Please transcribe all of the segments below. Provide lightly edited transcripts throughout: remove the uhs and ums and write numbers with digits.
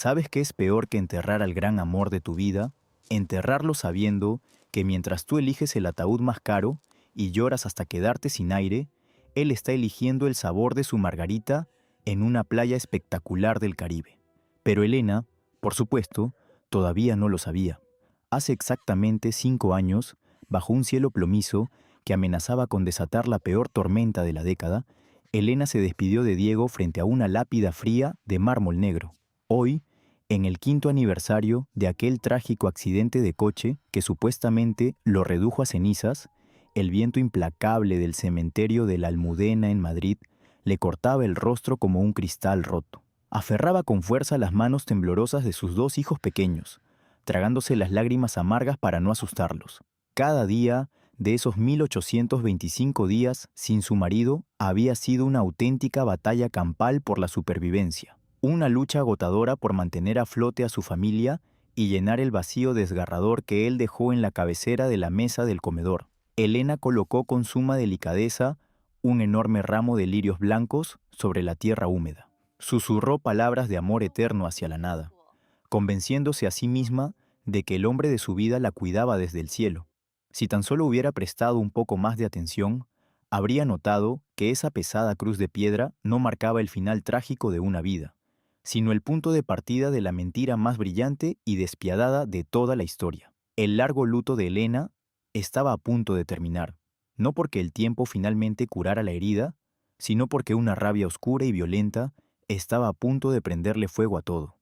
¿Sabes qué es peor que enterrar al gran amor de tu vida? Enterrarlo sabiendo que mientras tú eliges el ataúd más caro y lloras hasta quedarte sin aire, él está eligiendo el sabor de su margarita en una playa espectacular del Caribe. Pero Elena, por supuesto, todavía no lo sabía. Hace exactamente 5 años, bajo un cielo plomizo que amenazaba con desatar la peor tormenta de la década, Elena se despidió de Diego frente a una lápida fría de mármol negro. Hoy, en el 5.º aniversario de aquel trágico accidente de coche que supuestamente lo redujo a cenizas, el viento implacable del cementerio de la Almudena en Madrid le cortaba el rostro como un cristal roto. Aferraba con fuerza las manos temblorosas de sus 2 hijos pequeños, tragándose las lágrimas amargas para no asustarlos. Cada día de esos 1825 días sin su marido había sido una auténtica batalla campal por la supervivencia. Una lucha agotadora por mantener a flote a su familia y llenar el vacío desgarrador que él dejó en la cabecera de la mesa del comedor. Elena colocó con suma delicadeza un enorme ramo de lirios blancos sobre la tierra húmeda. Susurró palabras de amor eterno hacia la nada, convenciéndose a sí misma de que el hombre de su vida la cuidaba desde el cielo. Si tan solo hubiera prestado un poco más de atención, habría notado que esa pesada cruz de piedra no marcaba el final trágico de una vida, sino el punto de partida de la mentira más brillante y despiadada de toda la historia. El largo luto de Elena estaba a punto de terminar, no porque el tiempo finalmente curara la herida, sino porque una rabia oscura y violenta estaba a punto de prenderle fuego a todo.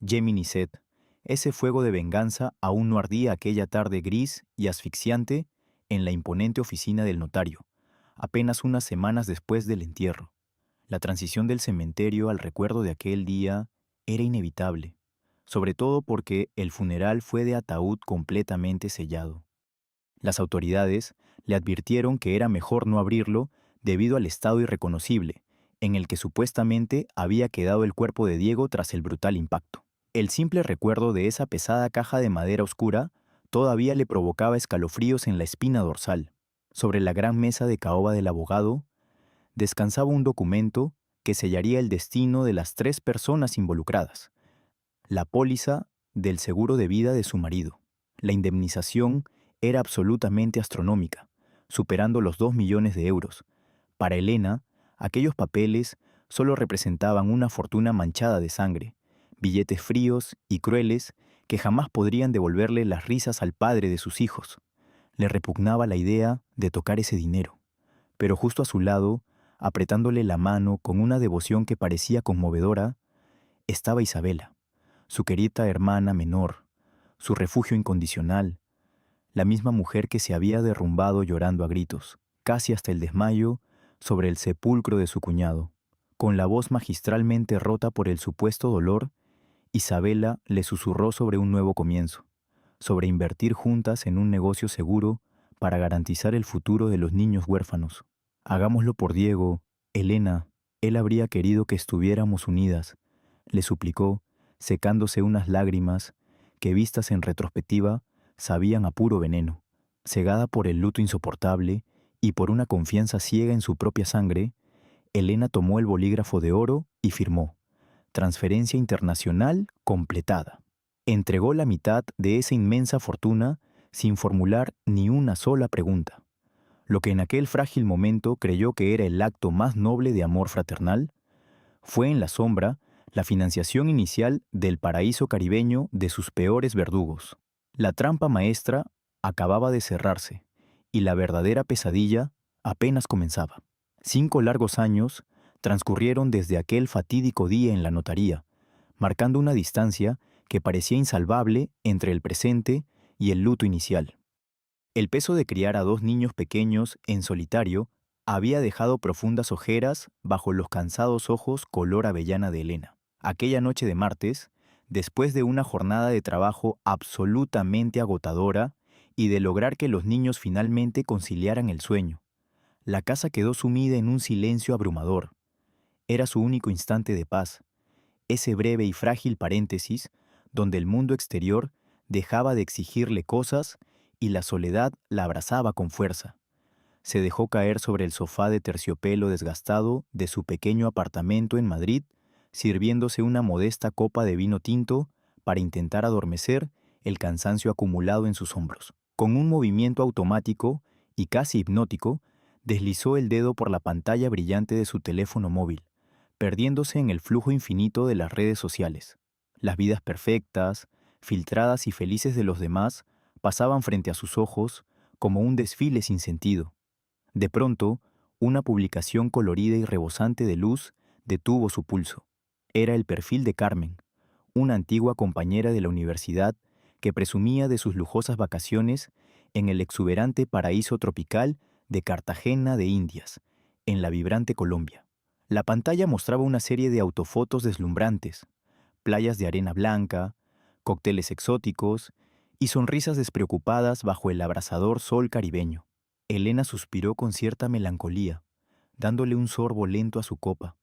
Gemini Set, ese fuego de venganza aún no ardía aquella tarde gris y asfixiante en la imponente oficina del notario, apenas unas semanas después del entierro. La transición del cementerio al recuerdo de aquel día era inevitable, sobre todo porque el funeral fue de ataúd completamente sellado. Las autoridades le advirtieron que era mejor no abrirlo debido al estado irreconocible en el que supuestamente había quedado el cuerpo de Diego tras el brutal impacto. El simple recuerdo de esa pesada caja de madera oscura todavía le provocaba escalofríos en la espina dorsal. Sobre la gran mesa de caoba del abogado descansaba un documento que sellaría el destino de las 3 personas involucradas: la póliza del seguro de vida de su marido. La indemnización era absolutamente astronómica, superando los 2 millones de euros. Para Elena, aquellos papeles solo representaban una fortuna manchada de sangre, billetes fríos y crueles que jamás podrían devolverle las risas al padre de sus hijos. Le repugnaba la idea de tocar ese dinero, pero justo a su lado, apretándole la mano con una devoción que parecía conmovedora, estaba Isabela, su querida hermana menor, su refugio incondicional, la misma mujer que se había derrumbado llorando a gritos, casi hasta el desmayo, sobre el sepulcro de su cuñado. Con la voz magistralmente rota por el supuesto dolor, Isabela le susurró sobre un nuevo comienzo, sobre invertir juntas en un negocio seguro para garantizar el futuro de los niños huérfanos. Hagámoslo por Diego, Elena, él habría querido que estuviéramos unidas, le suplicó, secándose unas lágrimas que, vistas en retrospectiva, sabían a puro veneno. Cegada por el luto insoportable y por una confianza ciega en su propia sangre, Elena tomó el bolígrafo de oro y firmó: transferencia internacional completada. Entregó la mitad de esa inmensa fortuna sin formular ni una sola pregunta. Lo que en aquel frágil momento creyó que era el acto más noble de amor fraternal, fue en la sombra la financiación inicial del paraíso caribeño de sus peores verdugos. La trampa maestra acababa de cerrarse y la verdadera pesadilla apenas comenzaba. 5 largos años transcurrieron desde aquel fatídico día en la notaría, marcando una distancia que parecía insalvable entre el presente y el luto inicial. El peso de criar a 2 niños pequeños en solitario había dejado profundas ojeras bajo los cansados ojos color avellana de Elena. Aquella noche de martes, después de una jornada de trabajo absolutamente agotadora y de lograr que los niños finalmente conciliaran el sueño, la casa quedó sumida en un silencio abrumador. Era su único instante de paz, ese breve y frágil paréntesis donde el mundo exterior dejaba de exigirle cosas y la soledad la abrazaba con fuerza. Se dejó caer sobre el sofá de terciopelo desgastado de su pequeño apartamento en Madrid sirviéndose una modesta copa de vino tinto para intentar adormecer el cansancio acumulado en sus hombros. Con un movimiento automático y casi hipnótico, deslizó el dedo por la pantalla brillante de su teléfono móvil, perdiéndose en el flujo infinito de las redes sociales. Las vidas perfectas, filtradas y felices de los demás pasaban frente a sus ojos como un desfile sin sentido. De pronto, una publicación colorida y rebosante de luz detuvo su pulso. Era el perfil de Carmen, una antigua compañera de la universidad que presumía de sus lujosas vacaciones en el exuberante paraíso tropical de Cartagena de Indias, en la vibrante Colombia. La pantalla mostraba una serie de autofotos deslumbrantes, playas de arena blanca, cócteles exóticos y sonrisas despreocupadas bajo el abrasador sol caribeño. Elena suspiró con cierta melancolía, dándole un sorbo lento a su copa,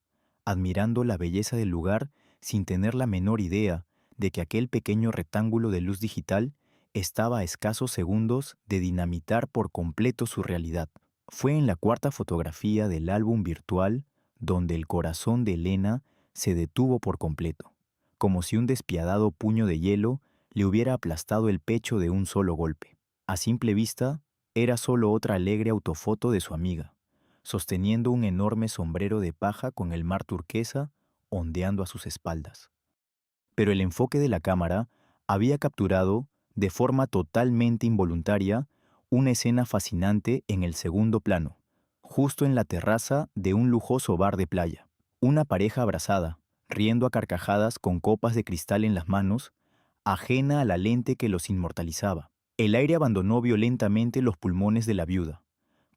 admirando la belleza del lugar sin tener la menor idea de que aquel pequeño rectángulo de luz digital estaba a escasos segundos de dinamitar por completo su realidad. Fue en la cuarta fotografía del álbum virtual donde el corazón de Elena se detuvo por completo, como si un despiadado puño de hielo le hubiera aplastado el pecho de un solo golpe. A simple vista, era solo otra alegre autofoto de su amiga, sosteniendo un enorme sombrero de paja con el mar turquesa ondeando a sus espaldas. Pero el enfoque de la cámara había capturado, de forma totalmente involuntaria, una escena fascinante en el segundo plano, justo en la terraza de un lujoso bar de playa. Una pareja abrazada, riendo a carcajadas con copas de cristal en las manos, ajena a la lente que los inmortalizaba. El aire abandonó violentamente los pulmones de la viuda.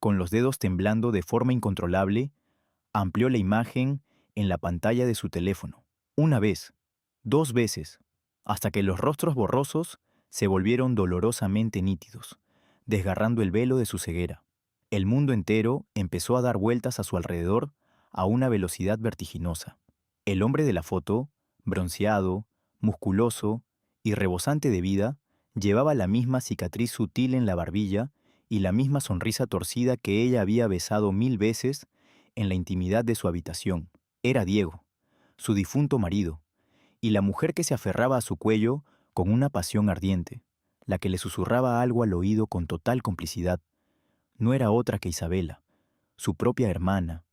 Con los dedos temblando de forma incontrolable, amplió la imagen en la pantalla de su teléfono. Una vez, dos veces, hasta que los rostros borrosos se volvieron dolorosamente nítidos, desgarrando el velo de su ceguera. El mundo entero empezó a dar vueltas a su alrededor a una velocidad vertiginosa. El hombre de la foto, bronceado, musculoso y rebosante de vida, llevaba la misma cicatriz sutil en la barbilla y la misma sonrisa torcida que ella había besado 1000 veces en la intimidad de su habitación. Era Diego, su difunto marido, y la mujer que se aferraba a su cuello con una pasión ardiente, la que le susurraba algo al oído con total complicidad, no era otra que Isabela, su propia hermana,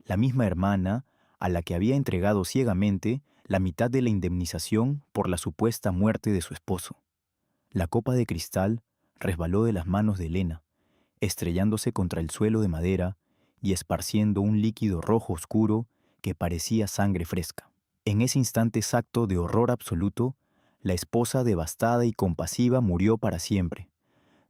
la misma hermana a la que había entregado ciegamente la mitad de la indemnización por la supuesta muerte de su esposo. La copa de cristal resbaló de las manos de Elena, estrellándose contra el suelo de madera y esparciendo un líquido rojo oscuro que parecía sangre fresca. En ese instante exacto de horror absoluto, la esposa devastada y compasiva murió para siempre,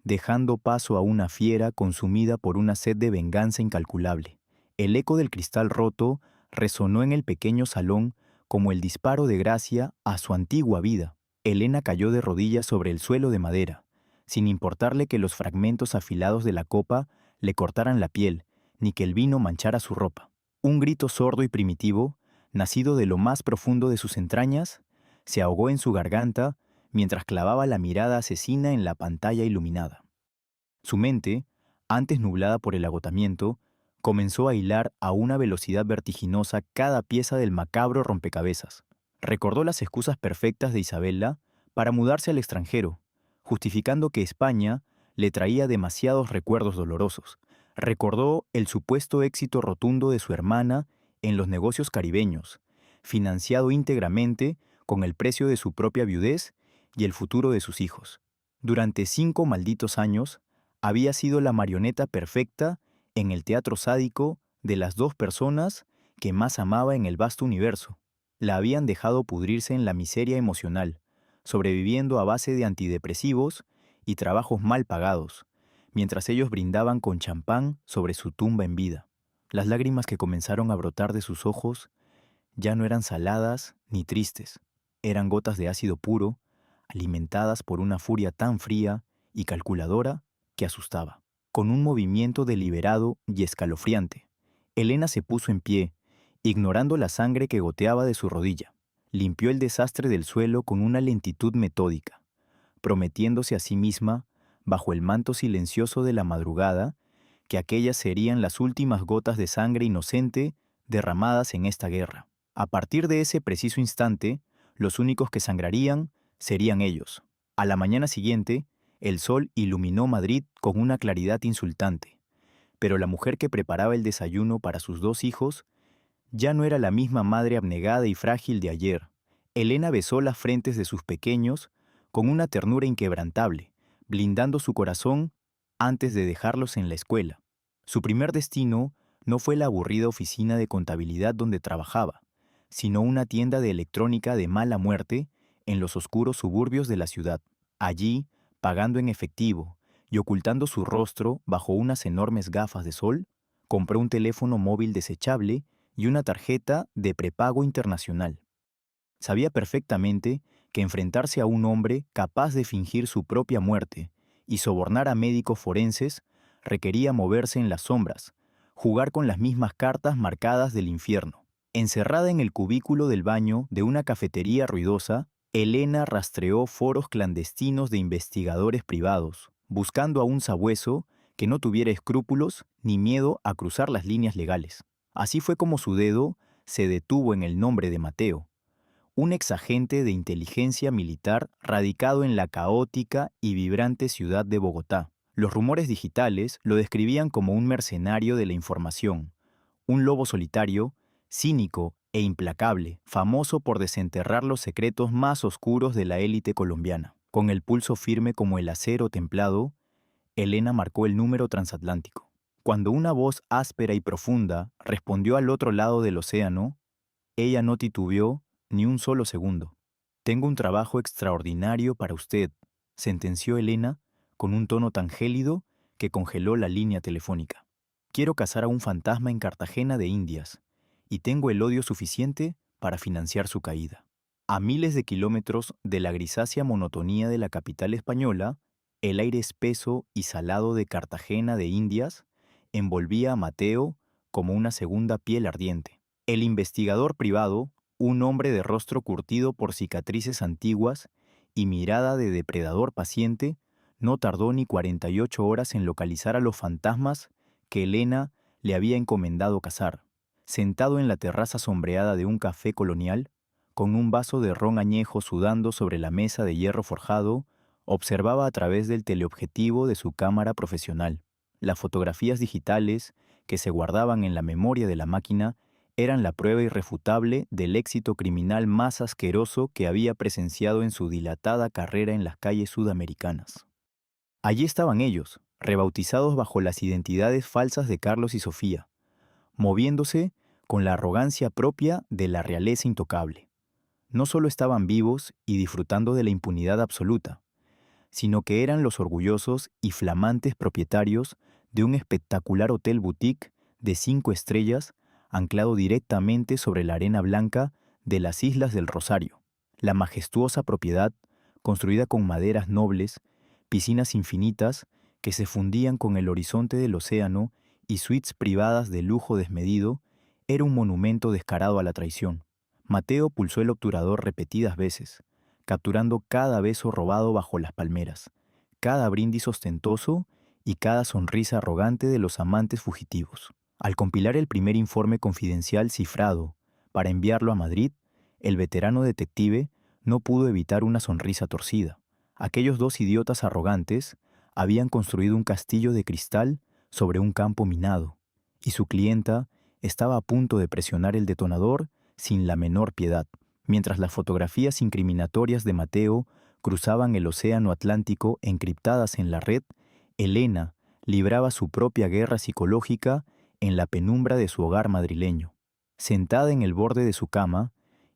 dejando paso a una fiera consumida por una sed de venganza incalculable. El eco del cristal roto resonó en el pequeño salón como el disparo de gracia a su antigua vida. Elena cayó de rodillas sobre el suelo de madera, sin importarle que los fragmentos afilados de la copa le cortaran la piel, ni que el vino manchara su ropa. Un grito sordo y primitivo, nacido de lo más profundo de sus entrañas, se ahogó en su garganta mientras clavaba la mirada asesina en la pantalla iluminada. Su mente, antes nublada por el agotamiento, comenzó a hilar a una velocidad vertiginosa cada pieza del macabro rompecabezas. Recordó las excusas perfectas de Isabela para mudarse al extranjero, justificando que España le traía demasiados recuerdos dolorosos. Recordó el supuesto éxito rotundo de su hermana en los negocios caribeños, financiado íntegramente con el precio de su propia viudez y el futuro de sus hijos. Durante 5 malditos años, había sido la marioneta perfecta en el teatro sádico de las dos personas que más amaba en el vasto universo. La habían dejado pudrirse en la miseria emocional, sobreviviendo a base de antidepresivos y trabajos mal pagados, mientras ellos brindaban con champán sobre su tumba en vida. Las lágrimas que comenzaron a brotar de sus ojos ya no eran saladas ni tristes, eran gotas de ácido puro, alimentadas por una furia tan fría y calculadora que asustaba. Con un movimiento deliberado y escalofriante, Elena se puso en pie, ignorando la sangre que goteaba de su rodilla. Limpió el desastre del suelo con una lentitud metódica, prometiéndose a sí misma, bajo el manto silencioso de la madrugada, que aquellas serían las últimas gotas de sangre inocente derramadas en esta guerra. A partir de ese preciso instante, los únicos que sangrarían serían ellos. A la mañana siguiente, el sol iluminó Madrid con una claridad insultante, pero la mujer que preparaba el desayuno para sus dos hijos ya no era la misma madre abnegada y frágil de ayer. Elena besó las frentes de sus pequeños con una ternura inquebrantable, blindando su corazón antes de dejarlos en la escuela. Su primer destino no fue la aburrida oficina de contabilidad donde trabajaba, sino una tienda de electrónica de mala muerte en los oscuros suburbios de la ciudad. Allí, pagando en efectivo y ocultando su rostro bajo unas enormes gafas de sol, compró un teléfono móvil desechable y una tarjeta de prepago internacional. Sabía perfectamente que enfrentarse a un hombre capaz de fingir su propia muerte y sobornar a médicos forenses requería moverse en las sombras, jugar con las mismas cartas marcadas del infierno. Encerrada en el cubículo del baño de una cafetería ruidosa, Elena rastreó foros clandestinos de investigadores privados, buscando a un sabueso que no tuviera escrúpulos ni miedo a cruzar las líneas legales. Así fue como su dedo se detuvo en el nombre de Mateo, un exagente de inteligencia militar radicado en la caótica y vibrante ciudad de Bogotá. Los rumores digitales lo describían como un mercenario de la información, un lobo solitario, cínico e implacable, famoso por desenterrar los secretos más oscuros de la élite colombiana. Con el pulso firme como el acero templado, Elena marcó el número transatlántico. Cuando una voz áspera y profunda respondió al otro lado del océano, ella no titubeó ni un solo segundo. «Tengo un trabajo extraordinario para usted», sentenció Elena con un tono tan gélido que congeló la línea telefónica. «Quiero cazar a un fantasma en Cartagena de Indias, y tengo el odio suficiente para financiar su caída». A miles de kilómetros de la grisácea monotonía de la capital española, el aire espeso y salado de Cartagena de Indias envolvía a Mateo como una segunda piel ardiente. El investigador privado, un hombre de rostro curtido por cicatrices antiguas y mirada de depredador paciente, no tardó ni 48 horas en localizar a los fantasmas que Elena le había encomendado cazar. Sentado en la terraza sombreada de un café colonial, con un vaso de ron añejo sudando sobre la mesa de hierro forjado, observaba a través del teleobjetivo de su cámara profesional. Las fotografías digitales que se guardaban en la memoria de la máquina eran la prueba irrefutable del éxito criminal más asqueroso que había presenciado en su dilatada carrera en las calles sudamericanas. Allí estaban ellos, rebautizados bajo las identidades falsas de Carlos y Sofía, moviéndose con la arrogancia propia de la realeza intocable. No solo estaban vivos y disfrutando de la impunidad absoluta, sino que eran los orgullosos y flamantes propietarios de un espectacular hotel boutique de 5 estrellas anclado directamente sobre la arena blanca de las Islas del Rosario. La majestuosa propiedad, construida con maderas nobles, piscinas infinitas que se fundían con el horizonte del océano y suites privadas de lujo desmedido, era un monumento descarado a la traición. Mateo pulsó el obturador repetidas veces, capturando cada beso robado bajo las palmeras, cada brindis ostentoso y cada sonrisa arrogante de los amantes fugitivos. Al compilar el primer informe confidencial cifrado para enviarlo a Madrid, el veterano detective no pudo evitar una sonrisa torcida. Aquellos dos idiotas arrogantes habían construido un castillo de cristal sobre un campo minado, y su clienta estaba a punto de presionar el detonador sin la menor piedad. Mientras las fotografías incriminatorias de Mateo cruzaban el océano Atlántico encriptadas en la red, Elena libraba su propia guerra psicológica en la penumbra de su hogar madrileño. Sentada en el borde de su cama,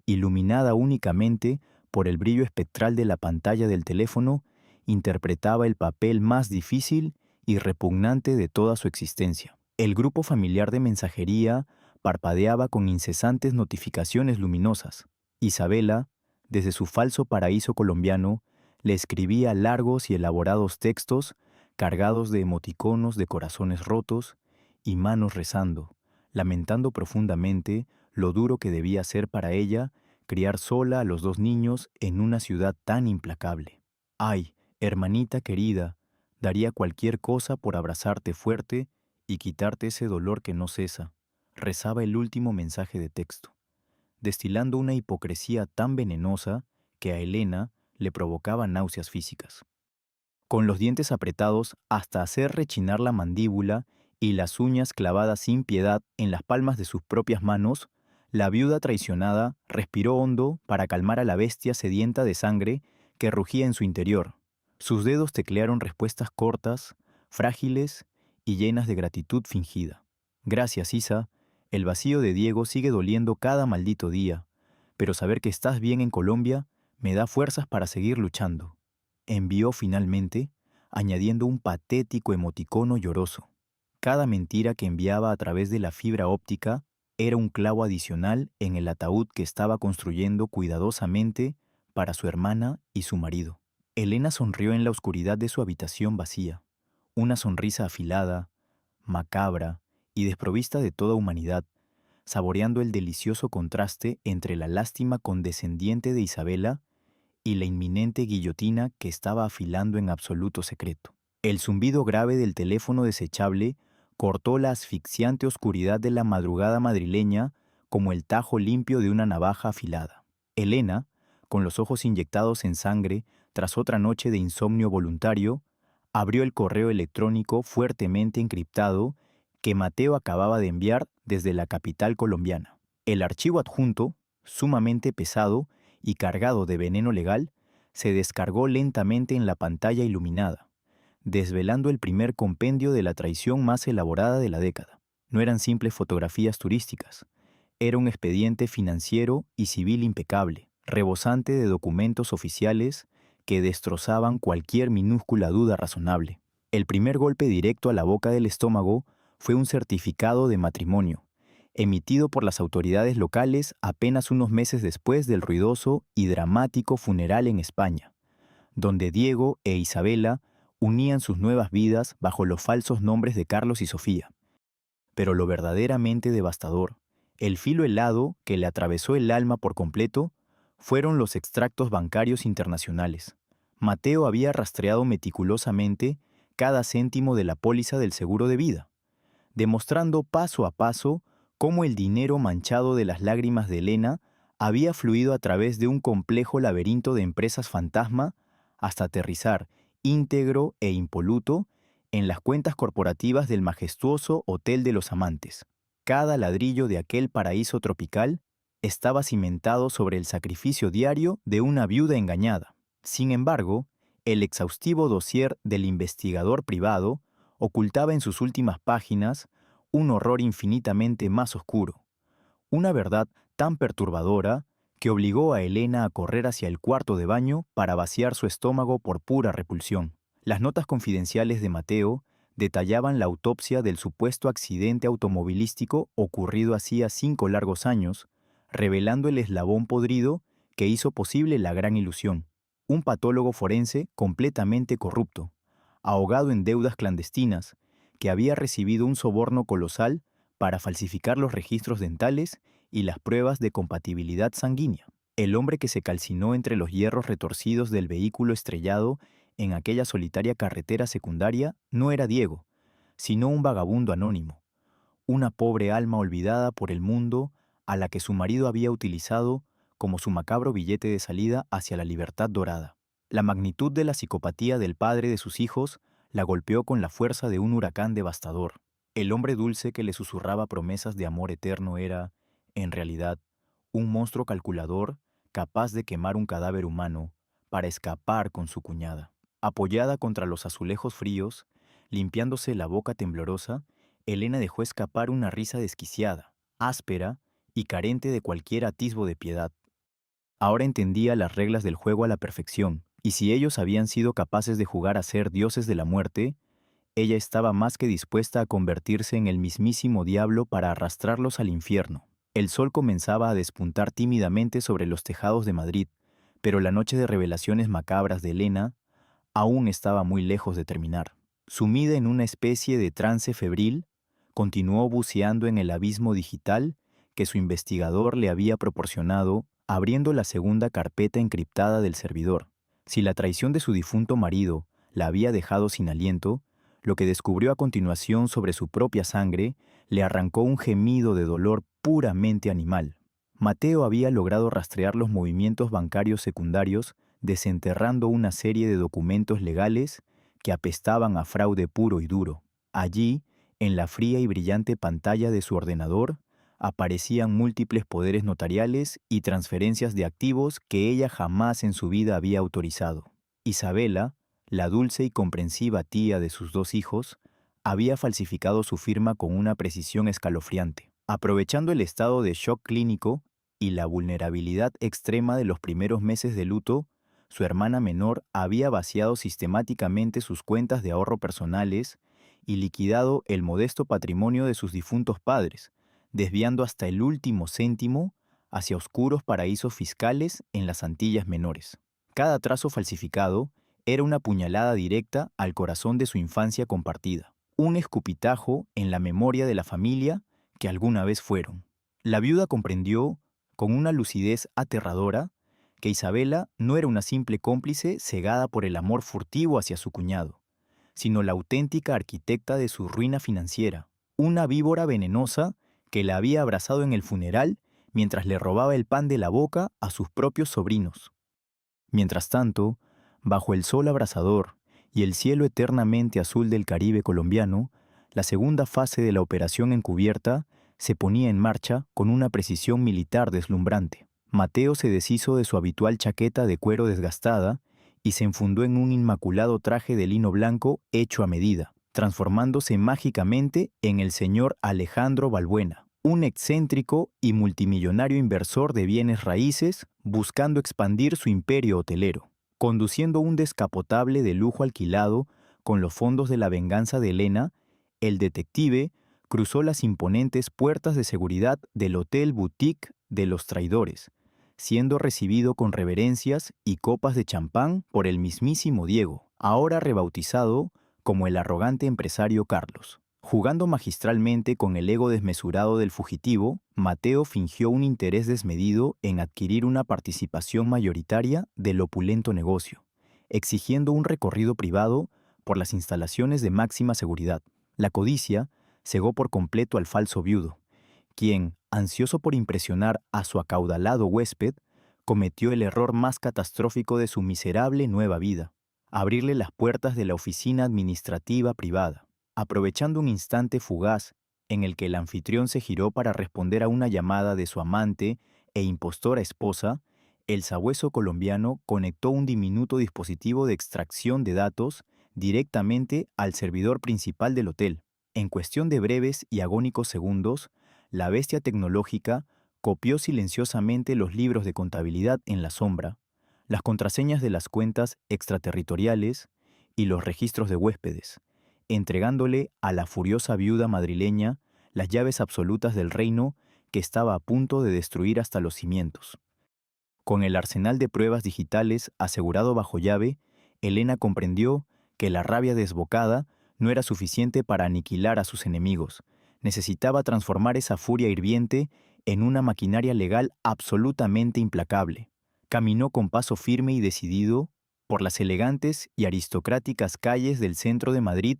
iluminada únicamente por el brillo espectral de la pantalla del teléfono, interpretaba el papel más difícil y repugnante de toda su existencia. El grupo familiar de mensajería parpadeaba con incesantes notificaciones luminosas. Isabela, desde su falso paraíso colombiano, le escribía largos y elaborados textos cargados de emoticonos de corazones rotos y manos rezando, lamentando profundamente lo duro que debía ser para ella criar sola a los dos niños en una ciudad tan implacable. «Ay, hermanita querida, daría cualquier cosa por abrazarte fuerte y quitarte ese dolor que no cesa», rezaba el último mensaje de texto. destilando una hipocresía tan venenosa que a Elena le provocaba náuseas físicas. Con los dientes apretados hasta hacer rechinar la mandíbula y las uñas clavadas sin piedad en las palmas de sus propias manos, la viuda traicionada respiró hondo para calmar a la bestia sedienta de sangre que rugía en su interior. Sus dedos teclearon respuestas cortas, frágiles y llenas de gratitud fingida. Gracias, Isa. El vacío de Diego sigue doliendo cada maldito día, pero saber que estás bien en Colombia me da fuerzas para seguir luchando. Envió finalmente, añadiendo un patético emoticono lloroso. Cada mentira que enviaba a través de la fibra óptica era un clavo adicional en el ataúd que estaba construyendo cuidadosamente para su hermana y su marido. Elena sonrió en la oscuridad de su habitación vacía, una sonrisa afilada, macabra y desprovista de toda humanidad, saboreando el delicioso contraste entre la lástima condescendiente de Isabela y la inminente guillotina que estaba afilando en absoluto secreto. El zumbido grave del teléfono desechable cortó la asfixiante oscuridad de la madrugada madrileña como el tajo limpio de una navaja afilada. Elena, con los ojos inyectados en sangre tras otra noche de insomnio voluntario, abrió el correo electrónico fuertemente encriptado que Mateo acababa de enviar desde la capital colombiana. El archivo adjunto, sumamente pesado y cargado de veneno legal, se descargó lentamente en la pantalla iluminada, desvelando el primer compendio de la traición más elaborada de la década. No eran simples fotografías turísticas, era un expediente financiero y civil impecable, rebosante de documentos oficiales que destrozaban cualquier minúscula duda razonable. El primer golpe directo a la boca del estómago fue un certificado de matrimonio, emitido por las autoridades locales apenas unos meses después del ruidoso y dramático funeral en España, donde Diego e Isabela unían sus nuevas vidas bajo los falsos nombres de Carlos y Sofía. Pero lo verdaderamente devastador, el filo helado que le atravesó el alma por completo, fueron los extractos bancarios internacionales. Mateo había rastreado meticulosamente cada céntimo de la póliza del seguro de vida, demostrando paso a paso cómo el dinero manchado de las lágrimas de Elena había fluido a través de un complejo laberinto de empresas fantasma hasta aterrizar íntegro e impoluto en las cuentas corporativas del majestuoso Hotel de los Amantes. Cada ladrillo de aquel paraíso tropical estaba cimentado sobre el sacrificio diario de una viuda engañada. Sin embargo, el exhaustivo dossier del investigador privado ocultaba en sus últimas páginas un horror infinitamente más oscuro, una verdad tan perturbadora que obligó a Elena a correr hacia el cuarto de baño para vaciar su estómago por pura repulsión. Las notas confidenciales de Mateo detallaban la autopsia del supuesto accidente automovilístico ocurrido hacía 5 largos años, revelando el eslabón podrido que hizo posible la gran ilusión. Un patólogo forense completamente corrupto, ahogado en deudas clandestinas, que había recibido un soborno colosal para falsificar los registros dentales y las pruebas de compatibilidad sanguínea. El hombre que se calcinó entre los hierros retorcidos del vehículo estrellado en aquella solitaria carretera secundaria no era Diego, sino un vagabundo anónimo, una pobre alma olvidada por el mundo a la que su marido había utilizado como su macabro billete de salida hacia la libertad dorada. La magnitud de la psicopatía del padre de sus hijos la golpeó con la fuerza de un huracán devastador. El hombre dulce que le susurraba promesas de amor eterno era, en realidad, un monstruo calculador capaz de quemar un cadáver humano para escapar con su cuñada. Apoyada contra los azulejos fríos, limpiándose la boca temblorosa, Elena dejó escapar una risa desquiciada, áspera y carente de cualquier atisbo de piedad. Ahora entendía las reglas del juego a la perfección, y si ellos habían sido capaces de jugar a ser dioses de la muerte, ella estaba más que dispuesta a convertirse en el mismísimo diablo para arrastrarlos al infierno. El sol comenzaba a despuntar tímidamente sobre los tejados de Madrid, pero la noche de revelaciones macabras de Elena aún estaba muy lejos de terminar. Sumida en una especie de trance febril, continuó buceando en el abismo digital que su investigador le había proporcionado, abriendo la segunda carpeta encriptada del servidor. Si la traición de su difunto marido la había dejado sin aliento, lo que descubrió a continuación sobre su propia sangre le arrancó un gemido de dolor puramente animal. Mateo había logrado rastrear los movimientos bancarios secundarios, desenterrando una serie de documentos legales que apestaban a fraude puro y duro. Allí, en la fría y brillante pantalla de su ordenador, aparecían múltiples poderes notariales y transferencias de activos que ella jamás en su vida había autorizado. Isabela, la dulce y comprensiva tía de sus 2 hijos, había falsificado su firma con una precisión escalofriante. Aprovechando el estado de shock clínico y la vulnerabilidad extrema de los primeros meses de luto, su hermana menor había vaciado sistemáticamente sus cuentas de ahorro personales y liquidado el modesto patrimonio de sus difuntos padres, desviando hasta el último céntimo hacia oscuros paraísos fiscales en las Antillas Menores. Cada trazo falsificado era una puñalada directa al corazón de su infancia compartida, un escupitajo en la memoria de la familia que alguna vez fueron. La viuda comprendió, con una lucidez aterradora, que Isabela no era una simple cómplice cegada por el amor furtivo hacia su cuñado, sino la auténtica arquitecta de su ruina financiera, una víbora venenosa que la había abrazado en el funeral mientras le robaba el pan de la boca a sus propios sobrinos. Mientras tanto, bajo el sol abrasador y el cielo eternamente azul del Caribe colombiano, la segunda fase de la operación encubierta se ponía en marcha con una precisión militar deslumbrante. Mateo se deshizo de su habitual chaqueta de cuero desgastada y se enfundó en un inmaculado traje de lino blanco hecho a medida, transformándose mágicamente en el señor Alejandro Balbuena, un excéntrico y multimillonario inversor de bienes raíces buscando expandir su imperio hotelero. Conduciendo un descapotable de lujo alquilado con los fondos de la venganza de Elena, el detective cruzó las imponentes puertas de seguridad del Hotel Boutique de los Traidores, siendo recibido con reverencias y copas de champán por el mismísimo Diego, ahora rebautizado como el arrogante empresario Carlos. Jugando magistralmente con el ego desmesurado del fugitivo, Mateo fingió un interés desmedido en adquirir una participación mayoritaria del opulento negocio, exigiendo un recorrido privado por las instalaciones de máxima seguridad. La codicia cegó por completo al falso viudo, quien, ansioso por impresionar a su acaudalado huésped, cometió el error más catastrófico de su miserable nueva vida: abrirle las puertas de la oficina administrativa privada. Aprovechando un instante fugaz en el que el anfitrión se giró para responder a una llamada de su amante e impostora esposa, el sabueso colombiano conectó un diminuto dispositivo de extracción de datos directamente al servidor principal del hotel. En cuestión de breves y agónicos segundos, la bestia tecnológica copió silenciosamente los libros de contabilidad en la sombra, las contraseñas de las cuentas extraterritoriales y los registros de huéspedes, entregándole a la furiosa viuda madrileña las llaves absolutas del reino que estaba a punto de destruir hasta los cimientos. Con el arsenal de pruebas digitales asegurado bajo llave, Elena comprendió que la rabia desbocada no era suficiente para aniquilar a sus enemigos. Necesitaba transformar esa furia hirviente en una maquinaria legal absolutamente implacable. Caminó con paso firme y decidido por las elegantes y aristocráticas calles del centro de Madrid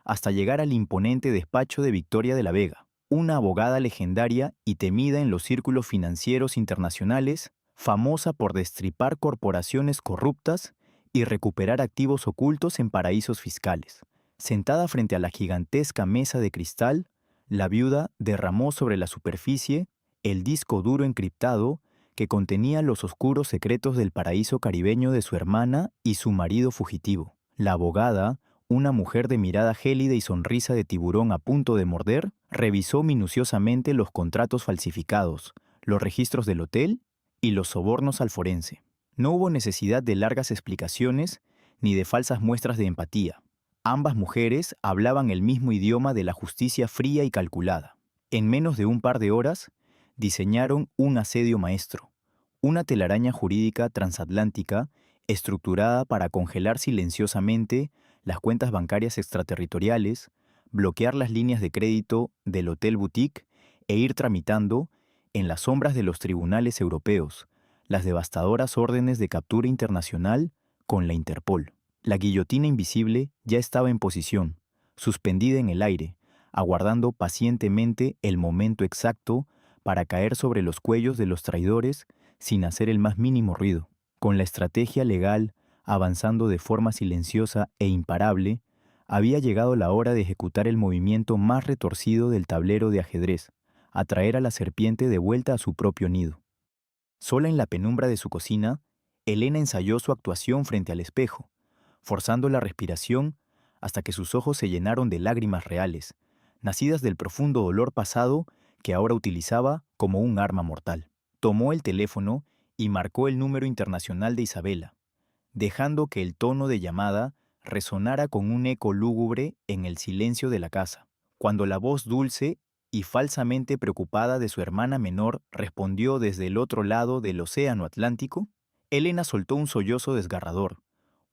hasta llegar al imponente despacho de Victoria de la Vega, una abogada legendaria y temida en los círculos financieros internacionales, famosa por destripar corporaciones corruptas y recuperar activos ocultos en paraísos fiscales. Sentada frente a la gigantesca mesa de cristal, la viuda derramó sobre la superficie el disco duro encriptado que contenía los oscuros secretos del paraíso caribeño de su hermana y su marido fugitivo. La abogada, una mujer de mirada gélida y sonrisa de tiburón a punto de morder, revisó minuciosamente los contratos falsificados, los registros del hotel y los sobornos al forense. No hubo necesidad de largas explicaciones ni de falsas muestras de empatía. Ambas mujeres hablaban el mismo idioma de la justicia fría y calculada. En menos de un par de horas, diseñaron un asedio maestro, una telaraña jurídica transatlántica estructurada para congelar silenciosamente las cuentas bancarias extraterritoriales, bloquear las líneas de crédito del Hotel Boutique e ir tramitando, en las sombras de los tribunales europeos, las devastadoras órdenes de captura internacional con la Interpol. La guillotina invisible ya estaba en posición, suspendida en el aire, aguardando pacientemente el momento exacto para caer sobre los cuellos de los traidores sin hacer el más mínimo ruido. Con la estrategia legal avanzando de forma silenciosa e imparable, había llegado la hora de ejecutar el movimiento más retorcido del tablero de ajedrez, atraer a la serpiente de vuelta a su propio nido. Sola en la penumbra de su cocina, Elena ensayó su actuación frente al espejo, forzando la respiración hasta que sus ojos se llenaron de lágrimas reales, nacidas del profundo dolor pasado que ahora utilizaba como un arma mortal. Tomó el teléfono y marcó el número internacional de Isabela, dejando que el tono de llamada resonara con un eco lúgubre en el silencio de la casa. Cuando la voz dulce y falsamente preocupada de su hermana menor respondió desde el otro lado del océano Atlántico, Elena soltó un sollozo desgarrador,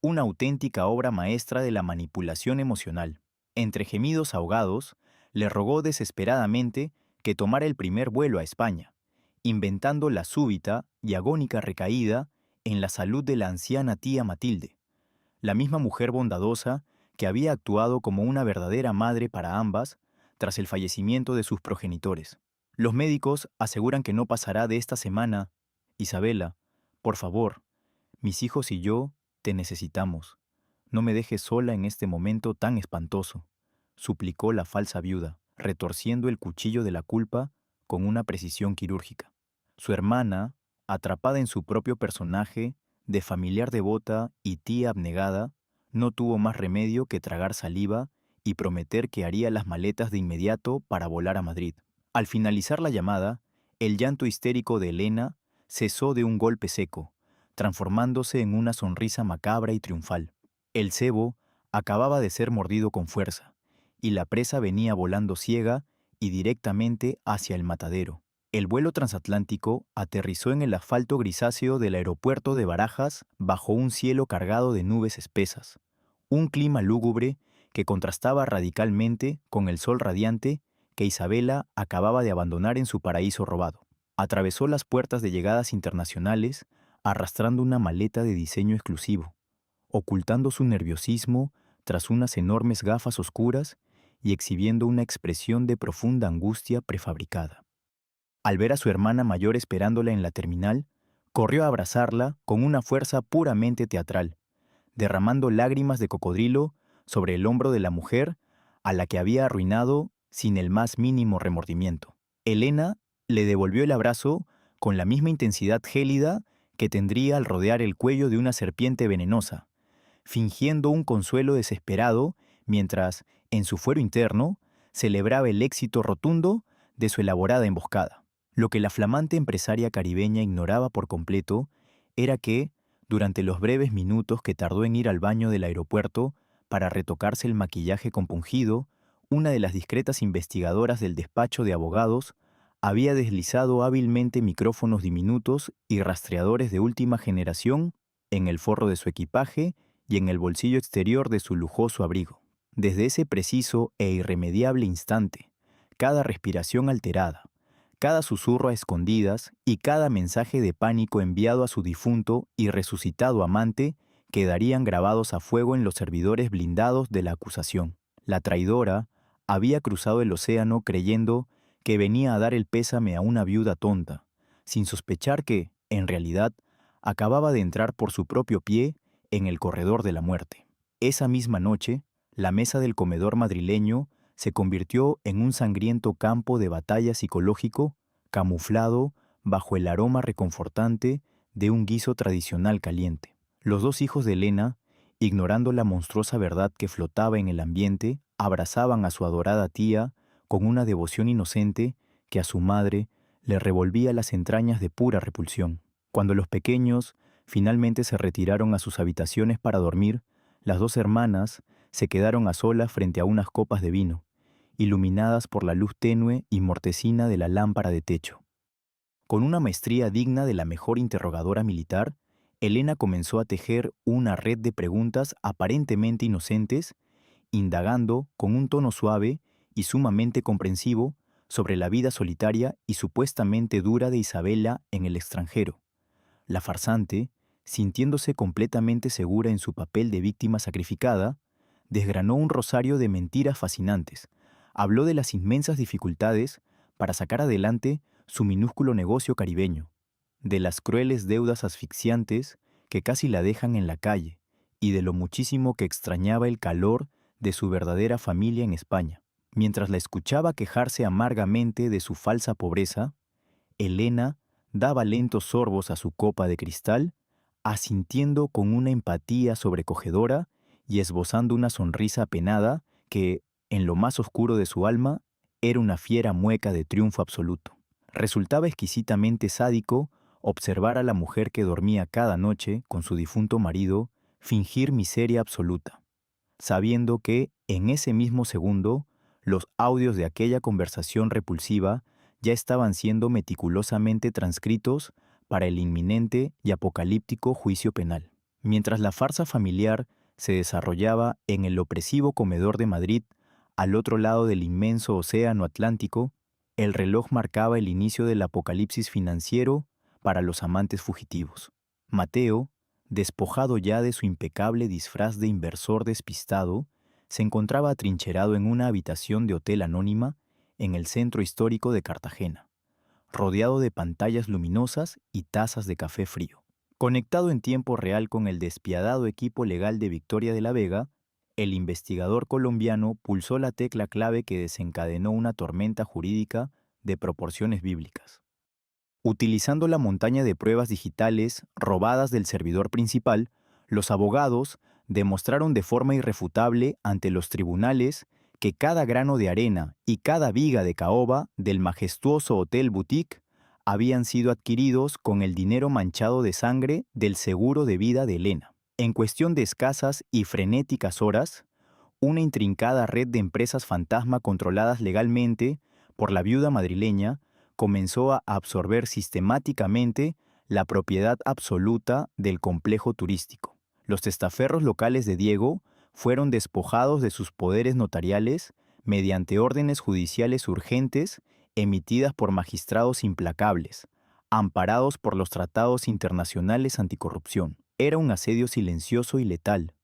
una auténtica obra maestra de la manipulación emocional. Entre gemidos ahogados, le rogó desesperadamente que tomara el primer vuelo a España, inventando la súbita y agónica recaída en la salud de la anciana tía Matilde, la misma mujer bondadosa que había actuado como una verdadera madre para ambas tras el fallecimiento de sus progenitores. Los médicos aseguran que no pasará de esta semana. Isabela, por favor, mis hijos y yo te necesitamos. No me dejes sola en este momento tan espantoso, suplicó la falsa viuda, retorciendo el cuchillo de la culpa con una precisión quirúrgica. Su hermana, atrapada en su propio personaje, de familiar devota y tía abnegada, no tuvo más remedio que tragar saliva y prometer que haría las maletas de inmediato para volar a Madrid. Al finalizar la llamada, el llanto histérico de Elena cesó de un golpe seco, transformándose en una sonrisa macabra y triunfal. El cebo acababa de ser mordido con fuerza, y la presa venía volando ciega y directamente hacia el matadero. El vuelo transatlántico aterrizó en el asfalto grisáceo del aeropuerto de Barajas bajo un cielo cargado de nubes espesas, un clima lúgubre que contrastaba radicalmente con el sol radiante que Isabela acababa de abandonar en su paraíso robado. Atravesó las puertas de llegadas internacionales arrastrando una maleta de diseño exclusivo, ocultando su nerviosismo tras unas enormes gafas oscuras y exhibiendo una expresión de profunda angustia prefabricada. Al ver a su hermana mayor esperándola en la terminal, corrió a abrazarla con una fuerza puramente teatral, derramando lágrimas de cocodrilo sobre el hombro de la mujer a la que había arruinado sin el más mínimo remordimiento. Elena le devolvió el abrazo con la misma intensidad gélida que tendría al rodear el cuello de una serpiente venenosa, fingiendo un consuelo desesperado mientras, en su fuero interno, celebraba el éxito rotundo de su elaborada emboscada. Lo que la flamante empresaria caribeña ignoraba por completo era que, durante los breves minutos que tardó en ir al baño del aeropuerto para retocarse el maquillaje compungido, una de las discretas investigadoras del despacho de abogados había deslizado hábilmente micrófonos diminutos y rastreadores de última generación en el forro de su equipaje y en el bolsillo exterior de su lujoso abrigo. Desde ese preciso e irremediable instante, cada respiración alterada, cada susurro a escondidas y cada mensaje de pánico enviado a su difunto y resucitado amante quedarían grabados a fuego en los servidores blindados de la acusación. La traidora había cruzado el océano creyendo que venía a dar el pésame a una viuda tonta, sin sospechar que, en realidad, acababa de entrar por su propio pie en el corredor de la muerte. Esa misma noche, la mesa del comedor madrileño se convirtió en un sangriento campo de batalla psicológico camuflado bajo el aroma reconfortante de un guiso tradicional caliente. Los dos hijos de Elena, ignorando la monstruosa verdad que flotaba en el ambiente, abrazaban a su adorada tía con una devoción inocente que a su madre le revolvía las entrañas de pura repulsión. Cuando los pequeños finalmente se retiraron a sus habitaciones para dormir, las dos hermanas se quedaron a solas frente a unas copas de vino, iluminadas por la luz tenue y mortecina de la lámpara de techo. Con una maestría digna de la mejor interrogadora militar, Elena comenzó a tejer una red de preguntas aparentemente inocentes, indagando con un tono suave y sumamente comprensivo sobre la vida solitaria y supuestamente dura de Isabela en el extranjero. La farsante, sintiéndose completamente segura en su papel de víctima sacrificada, desgranó un rosario de mentiras fascinantes. Habló de las inmensas dificultades para sacar adelante su minúsculo negocio caribeño, de las crueles deudas asfixiantes que casi la dejan en la calle y de lo muchísimo que extrañaba el calor de su verdadera familia en España. Mientras la escuchaba quejarse amargamente de su falsa pobreza, Elena daba lentos sorbos a su copa de cristal, asintiendo con una empatía sobrecogedora y esbozando una sonrisa apenada que, en lo más oscuro de su alma, era una fiera mueca de triunfo absoluto. Resultaba exquisitamente sádico observar a la mujer que dormía cada noche con su difunto marido fingir miseria absoluta, sabiendo que, en ese mismo segundo, los audios de aquella conversación repulsiva ya estaban siendo meticulosamente transcritos para el inminente y apocalíptico juicio penal. Mientras la farsa familiar se desarrollaba en el opresivo comedor de Madrid, al otro lado del inmenso océano Atlántico, el reloj marcaba el inicio del apocalipsis financiero para los amantes fugitivos. Mateo, despojado ya de su impecable disfraz de inversor despistado, se encontraba atrincherado en una habitación de hotel anónima en el centro histórico de Cartagena, rodeado de pantallas luminosas y tazas de café frío. Conectado en tiempo real con el despiadado equipo legal de Victoria de la Vega, el investigador colombiano pulsó la tecla clave que desencadenó una tormenta jurídica de proporciones bíblicas. Utilizando la montaña de pruebas digitales robadas del servidor principal, los abogados demostraron de forma irrefutable ante los tribunales que cada grano de arena y cada viga de caoba del majestuoso Hotel Boutique habían sido adquiridos con el dinero manchado de sangre del seguro de vida de Elena. En cuestión de escasas y frenéticas horas, una intrincada red de empresas fantasma controladas legalmente por la viuda madrileña comenzó a absorber sistemáticamente la propiedad absoluta del complejo turístico. Los testaferros locales de Diego fueron despojados de sus poderes notariales mediante órdenes judiciales urgentes emitidas por magistrados implacables, amparados por los tratados internacionales anticorrupción. Era un asedio silencioso y letal.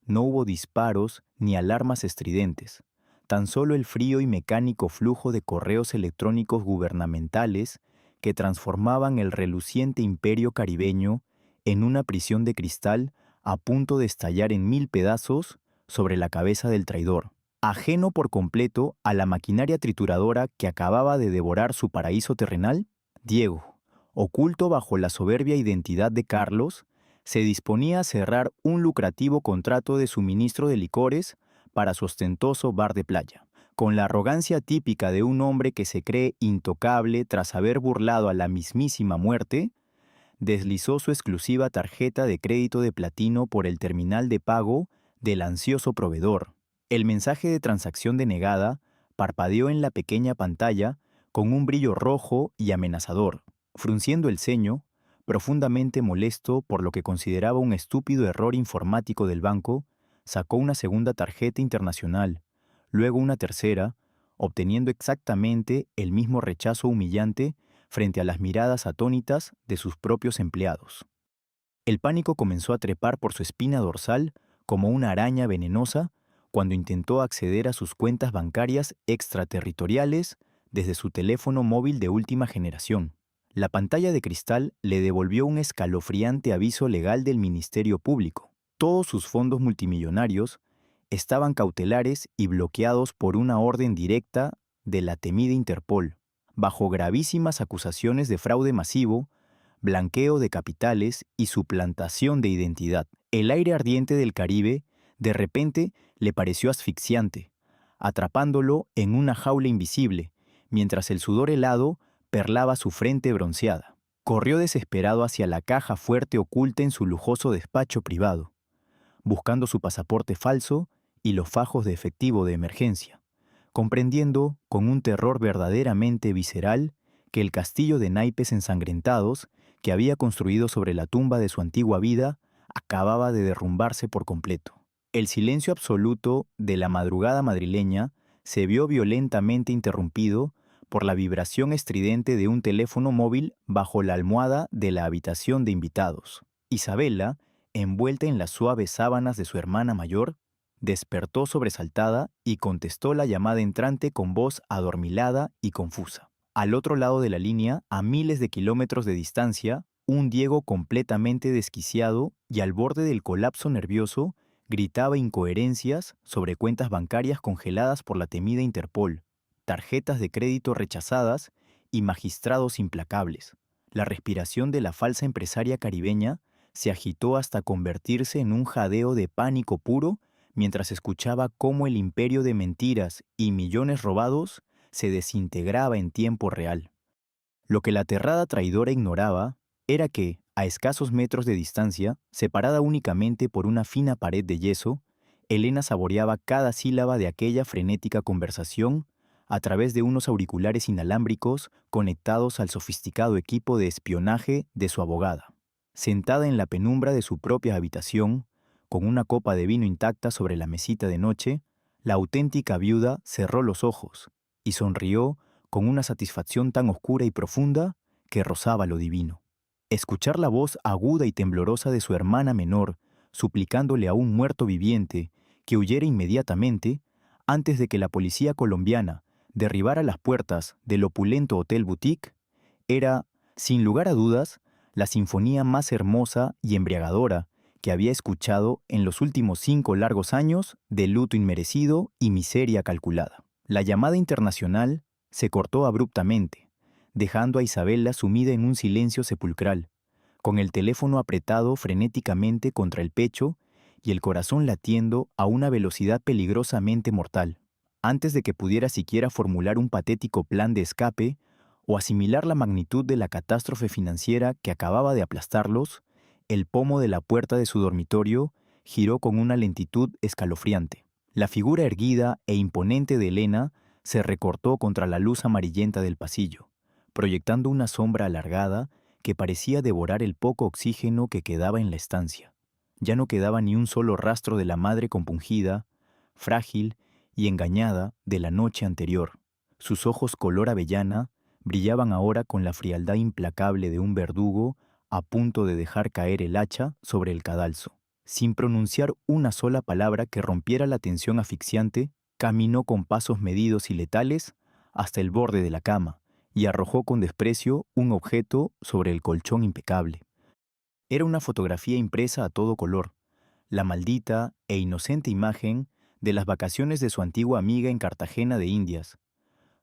No hubo disparos ni alarmas estridentes. Tan solo el frío y mecánico flujo de correos electrónicos gubernamentales que transformaban el reluciente imperio caribeño en una prisión de cristal a punto de estallar en 1000 pedazos sobre la cabeza del traidor. Ajeno por completo a la maquinaria trituradora que acababa de devorar su paraíso terrenal, Diego, oculto bajo la soberbia identidad de Carlos, se disponía a cerrar un lucrativo contrato de suministro de licores para su ostentoso bar de playa. Con la arrogancia típica de un hombre que se cree intocable tras haber burlado a la mismísima muerte, deslizó su exclusiva tarjeta de crédito de platino por el terminal de pago del ansioso proveedor. El mensaje de transacción denegada parpadeó en la pequeña pantalla con un brillo rojo y amenazador. Frunciendo el ceño, profundamente molesto por lo que consideraba un estúpido error informático del banco, sacó una segunda tarjeta internacional, luego una tercera, obteniendo exactamente el mismo rechazo humillante frente a las miradas atónitas de sus propios empleados. El pánico comenzó a trepar por su espina dorsal como una araña venenosa cuando intentó acceder a sus cuentas bancarias extraterritoriales desde su teléfono móvil de última generación. La pantalla de cristal le devolvió un escalofriante aviso legal del Ministerio Público. Todos sus fondos multimillonarios estaban cautelares y bloqueados por una orden directa de la temida Interpol, bajo gravísimas acusaciones de fraude masivo, blanqueo de capitales y suplantación de identidad. El aire ardiente del Caribe de repente le pareció asfixiante, atrapándolo en una jaula invisible, mientras el sudor helado perlaba su frente bronceada. Corrió desesperado hacia la caja fuerte oculta en su lujoso despacho privado, buscando su pasaporte falso y los fajos de efectivo de emergencia, comprendiendo con un terror verdaderamente visceral que el castillo de naipes ensangrentados que había construido sobre la tumba de su antigua vida acababa de derrumbarse por completo. El silencio absoluto de la madrugada madrileña se vio violentamente interrumpido por la vibración estridente de un teléfono móvil bajo la almohada de la habitación de invitados. Isabela, envuelta en las suaves sábanas de su hermana mayor, despertó sobresaltada y contestó la llamada entrante con voz adormilada y confusa. Al otro lado de la línea, a miles de kilómetros de distancia, un Diego completamente desquiciado y al borde del colapso nervioso gritaba incoherencias sobre cuentas bancarias congeladas por la temida Interpol, tarjetas de crédito rechazadas y magistrados implacables. La respiración de la falsa empresaria caribeña se agitó hasta convertirse en un jadeo de pánico puro mientras escuchaba cómo el imperio de mentiras y millones robados se desintegraba en tiempo real. Lo que la aterrada traidora ignoraba era que, a escasos metros de distancia, separada únicamente por una fina pared de yeso, Elena saboreaba cada sílaba de aquella frenética conversación a través de unos auriculares inalámbricos conectados al sofisticado equipo de espionaje de su abogada. Sentada en la penumbra de su propia habitación, con una copa de vino intacta sobre la mesita de noche, la auténtica viuda cerró los ojos y sonrió con una satisfacción tan oscura y profunda que rozaba lo divino. Escuchar la voz aguda y temblorosa de su hermana menor, suplicándole a un muerto viviente que huyera inmediatamente antes de que la policía colombiana derribara las puertas del opulento Hotel Boutique, era, sin lugar a dudas, la sinfonía más hermosa y embriagadora que había escuchado en los últimos 5 largos años de luto inmerecido y miseria calculada. La llamada internacional se cortó abruptamente, dejando a Isabela sumida en un silencio sepulcral, con el teléfono apretado frenéticamente contra el pecho y el corazón latiendo a una velocidad peligrosamente mortal. Antes de que pudiera siquiera formular un patético plan de escape o asimilar la magnitud de la catástrofe financiera que acababa de aplastarlos, el pomo de la puerta de su dormitorio giró con una lentitud escalofriante. La figura erguida e imponente de Elena se recortó contra la luz amarillenta del pasillo, proyectando una sombra alargada que parecía devorar el poco oxígeno que quedaba en la estancia. Ya no quedaba ni un solo rastro de la madre compungida, frágil y engañada de la noche anterior. Sus ojos color avellana brillaban ahora con la frialdad implacable de un verdugo a punto de dejar caer el hacha sobre el cadalso. Sin pronunciar una sola palabra que rompiera la tensión asfixiante, caminó con pasos medidos y letales hasta el borde de la cama y arrojó con desprecio un objeto sobre el colchón impecable. Era una fotografía impresa a todo color, la maldita e inocente imagen de las vacaciones de su antigua amiga en Cartagena de Indias,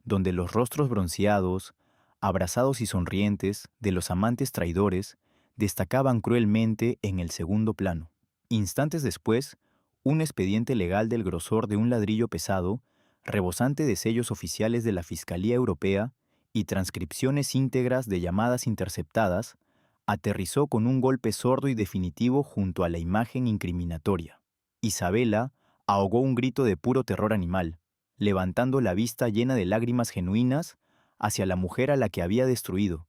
donde los rostros bronceados, abrazados y sonrientes de los amantes traidores destacaban cruelmente en el segundo plano. Instantes después, un expediente legal del grosor de un ladrillo pesado, rebosante de sellos oficiales de la Fiscalía Europea y transcripciones íntegras de llamadas interceptadas, aterrizó con un golpe sordo y definitivo junto a la imagen incriminatoria. Isabela ahogó un grito de puro terror animal, levantando la vista llena de lágrimas genuinas hacia la mujer a la que había destruido,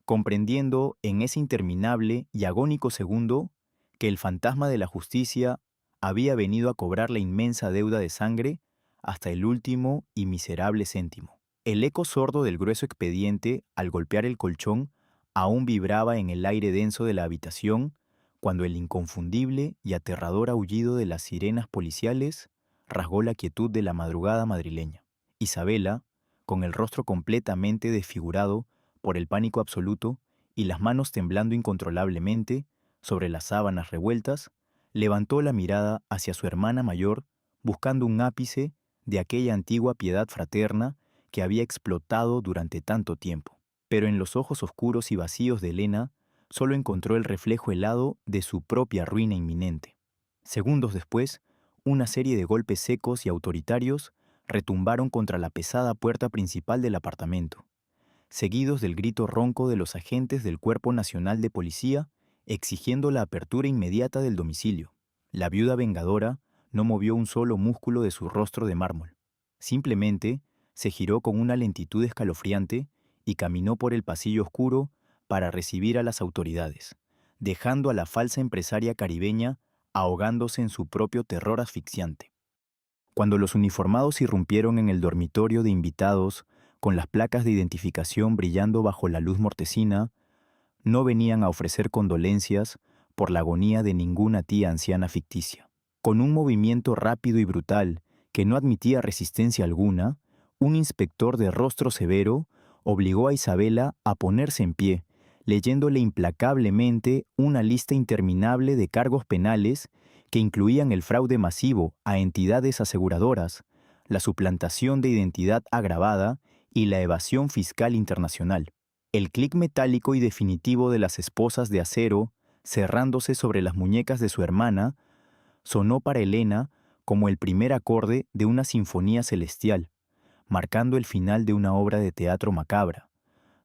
comprendiendo en ese interminable y agónico segundo que el fantasma de la justicia había venido a cobrar la inmensa deuda de sangre hasta el último y miserable céntimo. El eco sordo del grueso expediente al golpear el colchón aún vibraba en el aire denso de la habitación cuando el inconfundible y aterrador aullido de las sirenas policiales rasgó la quietud de la madrugada madrileña. Isabela, con el rostro completamente desfigurado por el pánico absoluto y las manos temblando incontrolablemente sobre las sábanas revueltas, levantó la mirada hacia su hermana mayor buscando un ápice de aquella antigua piedad fraterna que había explotado durante tanto tiempo. Pero en los ojos oscuros y vacíos de Elena solo encontró el reflejo helado de su propia ruina inminente. Segundos después, una serie de golpes secos y autoritarios retumbaron contra la pesada puerta principal del apartamento, seguidos del grito ronco de los agentes del Cuerpo Nacional de Policía exigiendo la apertura inmediata del domicilio. La viuda vengadora no movió un solo músculo de su rostro de mármol. Simplemente se giró con una lentitud escalofriante y caminó por el pasillo oscuro para recibir a las autoridades, dejando a la falsa empresaria caribeña ahogándose en su propio terror asfixiante. Cuando los uniformados irrumpieron en el dormitorio de invitados con las placas de identificación brillando bajo la luz mortecina, no venían a ofrecer condolencias por la agonía de ninguna tía anciana ficticia. Con un movimiento rápido y brutal que no admitía resistencia alguna, un inspector de rostro severo obligó a Isabela a ponerse en pie, leyéndole implacablemente una lista interminable de cargos penales que incluían el fraude masivo a entidades aseguradoras, la suplantación de identidad agravada y la evasión fiscal internacional. El clic metálico y definitivo de las esposas de acero, cerrándose sobre las muñecas de su hermana, sonó para Elena como el primer acorde de una sinfonía celestial, marcando el final de una obra de teatro macabra,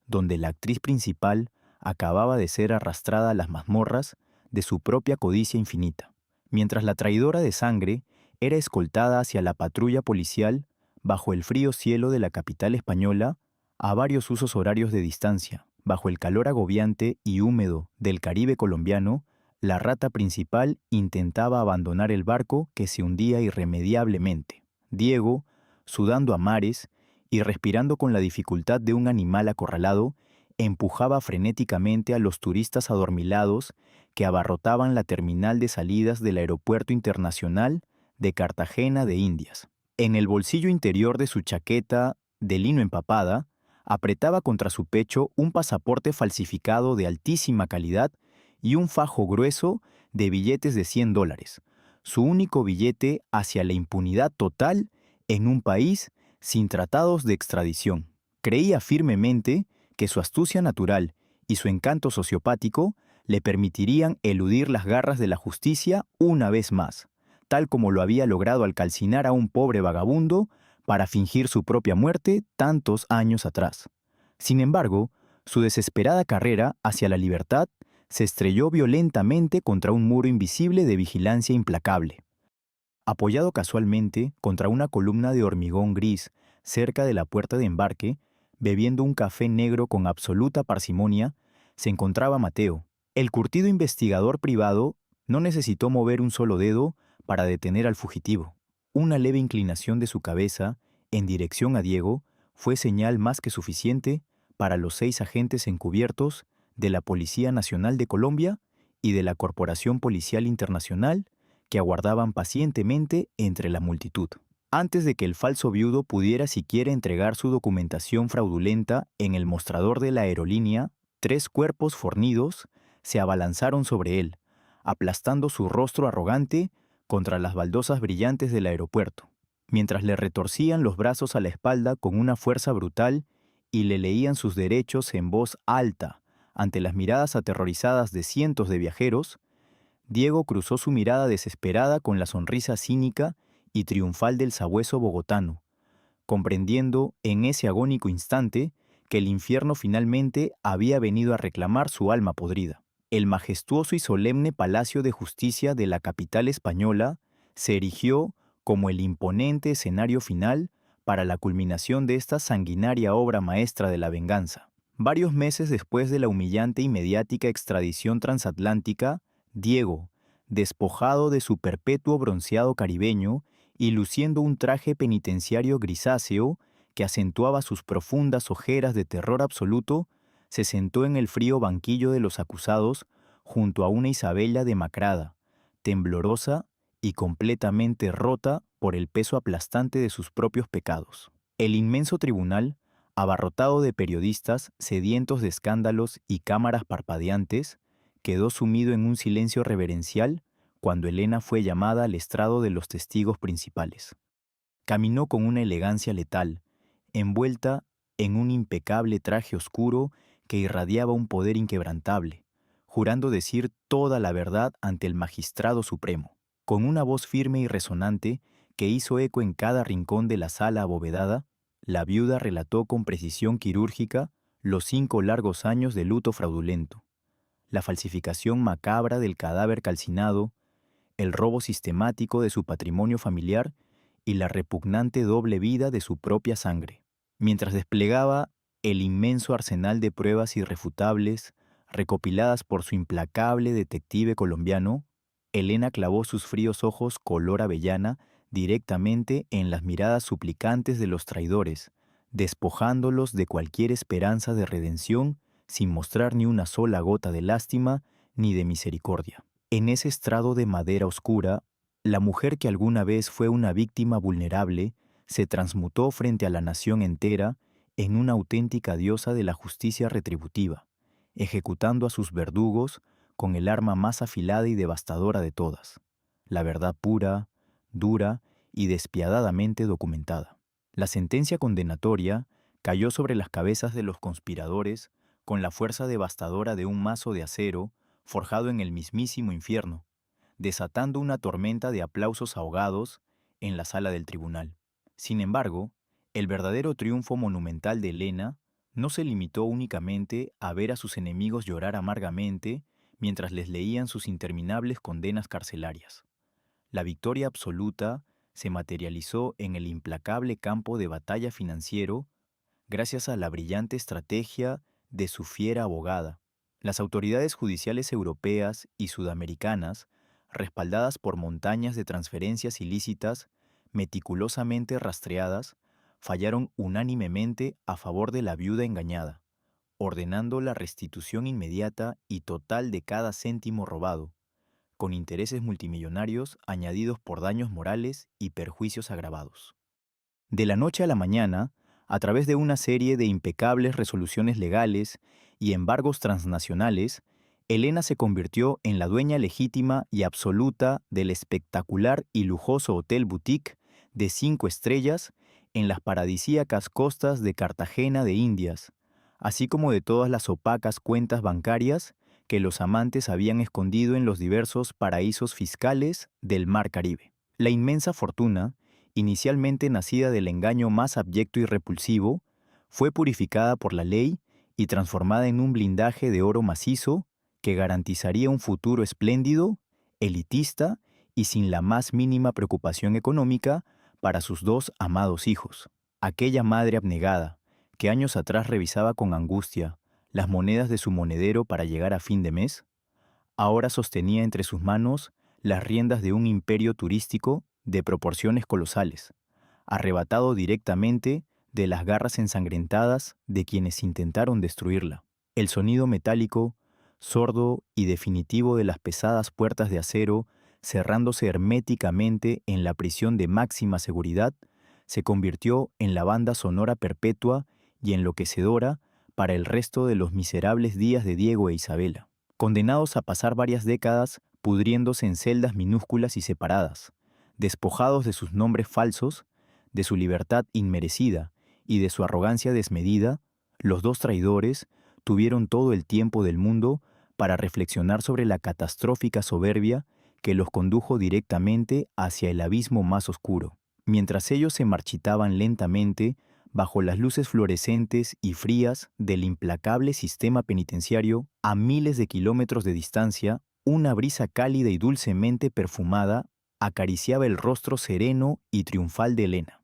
donde la actriz principal acababa de ser arrastrada a las mazmorras de su propia codicia infinita, mientras la traidora de sangre era escoltada hacia la patrulla policial bajo el frío cielo de la capital española a varios usos horarios de distancia. Bajo el calor agobiante y húmedo del Caribe colombiano, la rata principal intentaba abandonar el barco que se hundía irremediablemente. Diego, sudando a mares y respirando con la dificultad de un animal acorralado, empujaba frenéticamente a los turistas adormilados que abarrotaban la terminal de salidas del Aeropuerto Internacional de Cartagena de Indias. En el bolsillo interior de su chaqueta de lino empapada, apretaba contra su pecho un pasaporte falsificado de altísima calidad y un fajo grueso de billetes de $100, su único billete hacia la impunidad total en un país sin tratados de extradición. Creía firmemente que su astucia natural y su encanto sociopático le permitirían eludir las garras de la justicia una vez más, tal como lo había logrado al calcinar a un pobre vagabundo para fingir su propia muerte tantos años atrás. Sin embargo, su desesperada carrera hacia la libertad se estrelló violentamente contra un muro invisible de vigilancia implacable. Apoyado casualmente contra una columna de hormigón gris cerca de la puerta de embarque, bebiendo un café negro con absoluta parsimonia, se encontraba Mateo. El curtido investigador privado no necesitó mover un solo dedo para detener al fugitivo. Una leve inclinación de su cabeza en dirección a Diego fue señal más que suficiente para los 6 agentes encubiertos de la Policía Nacional de Colombia y de la Corporación Policial Internacional que aguardaban pacientemente entre la multitud. Antes de que el falso viudo pudiera siquiera entregar su documentación fraudulenta en el mostrador de la aerolínea, 3 cuerpos fornidos se abalanzaron sobre él, aplastando su rostro arrogante contra las baldosas brillantes del aeropuerto, mientras le retorcían los brazos a la espalda con una fuerza brutal y le leían sus derechos en voz alta ante las miradas aterrorizadas de cientos de viajeros. Diego cruzó su mirada desesperada con la sonrisa cínica y triunfal del sabueso bogotano, comprendiendo en ese agónico instante que el infierno finalmente había venido a reclamar su alma podrida. El majestuoso y solemne Palacio de Justicia de la capital española se erigió como el imponente escenario final para la culminación de esta sanguinaria obra maestra de la venganza. Varios meses después de la humillante y mediática extradición transatlántica, Diego, despojado de su perpetuo bronceado caribeño y luciendo un traje penitenciario grisáceo que acentuaba sus profundas ojeras de terror absoluto, se sentó en el frío banquillo de los acusados junto a una Isabela demacrada, temblorosa y completamente rota por el peso aplastante de sus propios pecados. El inmenso tribunal, abarrotado de periodistas sedientos de escándalos y cámaras parpadeantes, quedó sumido en un silencio reverencial cuando Elena fue llamada al estrado de los testigos principales. Caminó con una elegancia letal, envuelta en un impecable traje oscuro que irradiaba un poder inquebrantable, jurando decir toda la verdad ante el magistrado supremo. Con una voz firme y resonante que hizo eco en cada rincón de la sala abovedada, la viuda relató con precisión quirúrgica los 5 largos años de luto fraudulento, la falsificación macabra del cadáver calcinado, el robo sistemático de su patrimonio familiar y la repugnante doble vida de su propia sangre. Mientras desplegaba el inmenso arsenal de pruebas irrefutables recopiladas por su implacable detective colombiano, Elena clavó sus fríos ojos color avellana directamente en las miradas suplicantes de los traidores, despojándolos de cualquier esperanza de redención sin mostrar ni una sola gota de lástima ni de misericordia. En ese estrado de madera oscura, la mujer que alguna vez fue una víctima vulnerable se transmutó frente a la nación entera en una auténtica diosa de la justicia retributiva, ejecutando a sus verdugos con el arma más afilada y devastadora de todas, la verdad pura, dura y despiadadamente documentada. La sentencia condenatoria cayó sobre las cabezas de los conspiradores con la fuerza devastadora de un mazo de acero forjado en el mismísimo infierno, desatando una tormenta de aplausos ahogados en la sala del tribunal. Sin embargo, el verdadero triunfo monumental de Helena no se limitó únicamente a ver a sus enemigos llorar amargamente mientras les leían sus interminables condenas carcelarias. La victoria absoluta se materializó en el implacable campo de batalla financiero gracias a la brillante estrategia de su fiera abogada. Las autoridades judiciales europeas y sudamericanas, respaldadas por montañas de transferencias ilícitas meticulosamente rastreadas, fallaron unánimemente a favor de la viuda engañada, ordenando la restitución inmediata y total de cada céntimo robado, con intereses multimillonarios añadidos por daños morales y perjuicios agravados. De la noche a la mañana, a través de una serie de impecables resoluciones legales y embargos transnacionales, Helena se convirtió en la dueña legítima y absoluta del espectacular y lujoso hotel boutique de 5 estrellas en las paradisíacas costas de Cartagena de Indias, así como de todas las opacas cuentas bancarias que los amantes habían escondido en los diversos paraísos fiscales del Mar Caribe. La inmensa fortuna, inicialmente nacida del engaño más abyecto y repulsivo, fue purificada por la ley y transformada en un blindaje de oro macizo que garantizaría un futuro espléndido, elitista y sin la más mínima preocupación económica para sus 2 amados hijos. Aquella madre abnegada, que años atrás revisaba con angustia las monedas de su monedero para llegar a fin de mes, ahora sostenía entre sus manos las riendas de un imperio turístico de proporciones colosales, arrebatado directamente de las garras ensangrentadas de quienes intentaron destruirla. El sonido metálico, sordo y definitivo de las pesadas puertas de acero cerrándose herméticamente en la prisión de máxima seguridad, se convirtió en la banda sonora perpetua y enloquecedora para el resto de los miserables días de Diego e Isabela, condenados a pasar varias décadas pudriéndose en celdas minúsculas y separadas, despojados de sus nombres falsos, de su libertad inmerecida y de su arrogancia desmedida. Los 2 traidores tuvieron todo el tiempo del mundo para reflexionar sobre la catastrófica soberbia que los condujo directamente hacia el abismo más oscuro. Mientras ellos se marchitaban lentamente bajo las luces fluorescentes y frías del implacable sistema penitenciario, a miles de kilómetros de distancia, una brisa cálida y dulcemente perfumada acariciaba el rostro sereno y triunfal de Helena.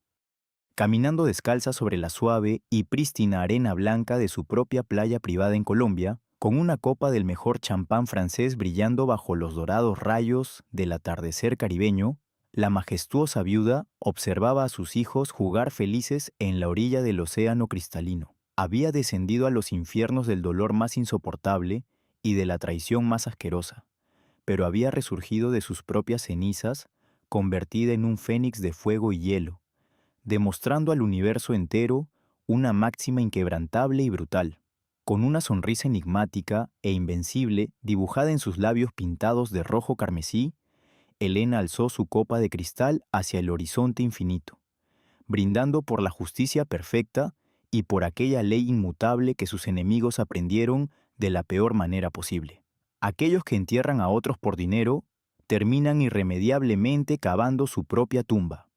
Caminando descalza sobre la suave y prístina arena blanca de su propia playa privada en Colombia, con una copa del mejor champán francés brillando bajo los dorados rayos del atardecer caribeño, la majestuosa viuda observaba a sus hijos jugar felices en la orilla del océano cristalino. Había descendido a los infiernos del dolor más insoportable y de la traición más asquerosa, pero había resurgido de sus propias cenizas, convertida en un fénix de fuego y hielo, demostrando al universo entero una máxima inquebrantable y brutal. Con una sonrisa enigmática e invencible dibujada en sus labios pintados de rojo carmesí, Helena alzó su copa de cristal hacia el horizonte infinito, brindando por la justicia perfecta y por aquella ley inmutable que sus enemigos aprendieron de la peor manera posible. Aquellos que entierran a otros por dinero terminan irremediablemente cavando su propia tumba.